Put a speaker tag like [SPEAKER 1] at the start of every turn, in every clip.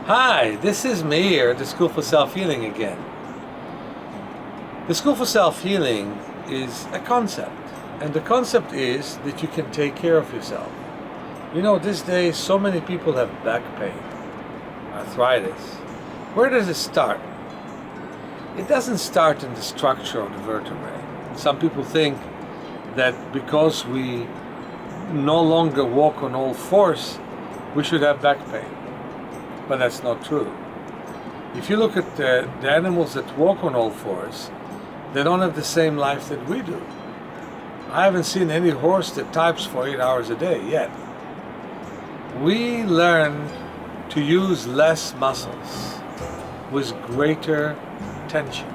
[SPEAKER 1] Hi, this is Meir, the School for Self-Healing again. The School for Self-Healing is a concept, and the concept is that you can take care of yourself. You know, these days so many people have back pain, arthritis. Where does it start? It doesn't start in the structure of the vertebrae. Some people think that because we no longer walk on all fours, we should have back pain. But that's not true. If you look at the animals that walk on all fours, they don't have the same life that we do. I haven't seen any horse that types for 8 hours a day yet. We learn to use less muscles with greater tension.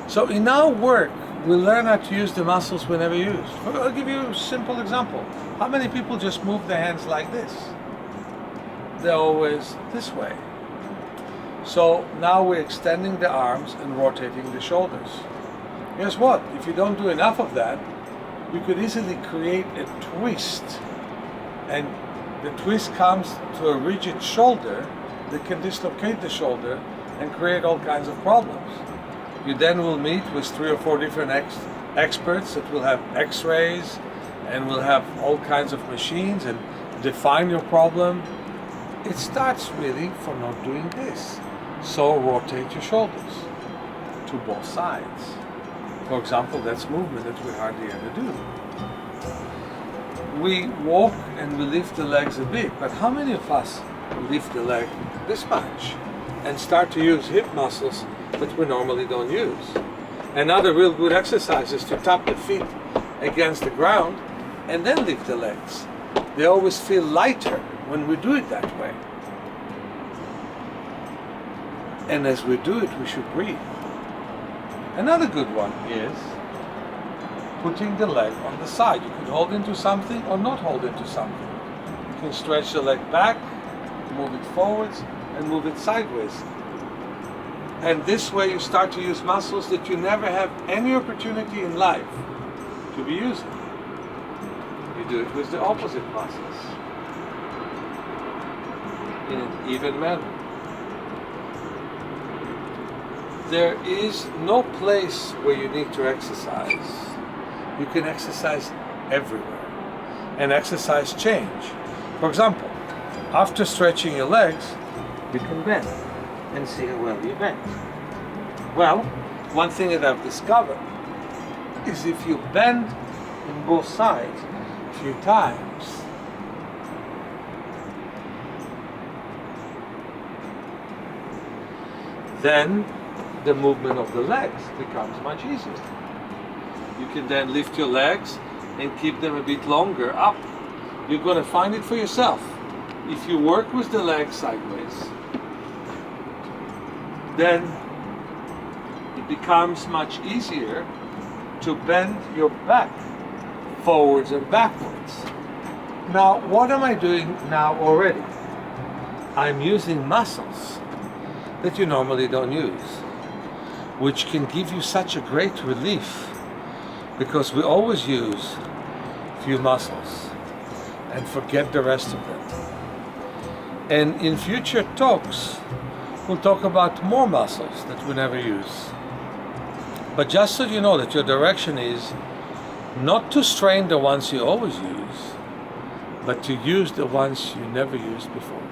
[SPEAKER 1] So in our work, we learn how to use the muscles we never used. I'll give you a simple example. How many people just move their hands like this? They're always this way. So now we're extending the arms and rotating the shoulders. Guess what? If you don't do enough of that, you could easily create a twist. And the twist comes to a rigid shoulder that can dislocate the shoulder and create all kinds of problems. You then will meet with 3 or 4 different experts that will have x-rays and will have all kinds of machines and define your problem. It starts really from not doing this. So rotate your shoulders to both sides. For example, that's movement that we hardly ever do. We walk and we lift the legs a bit, but how many of us lift the leg this much and start to use hip muscles that we normally don't use? Another real good exercise is to tap the feet against the ground and then lift the legs. They always feel lighter when we do it that way. And as we do it, we should breathe. Another good one is putting the leg on the side. You can hold into something or not hold into something. You can stretch the leg back, move it forwards, and move it sideways. And this way you start to use muscles that you never have any opportunity in life to be using. You do it with the opposite muscles in an even manner. There is no place where you need to exercise. You can exercise everywhere. And exercise change. For example, after stretching your legs, you can bend and see how well you bend. Well, one thing that I've discovered is if you bend in both sides a few times, then the movement of the legs becomes much easier. You can then lift your legs and keep them a bit longer up. You're going to find it for yourself. If you work with the legs sideways, then it becomes much easier to bend your back forwards and backwards. Now, what am I doing now already? I'm using muscles that you normally don't use, which can give you such a great relief, because we always use few muscles and forget the rest of them. And in future talks, we'll talk about more muscles that we never use. But just so you know that your direction is not to strain the ones you always use, but to use the ones you never used before.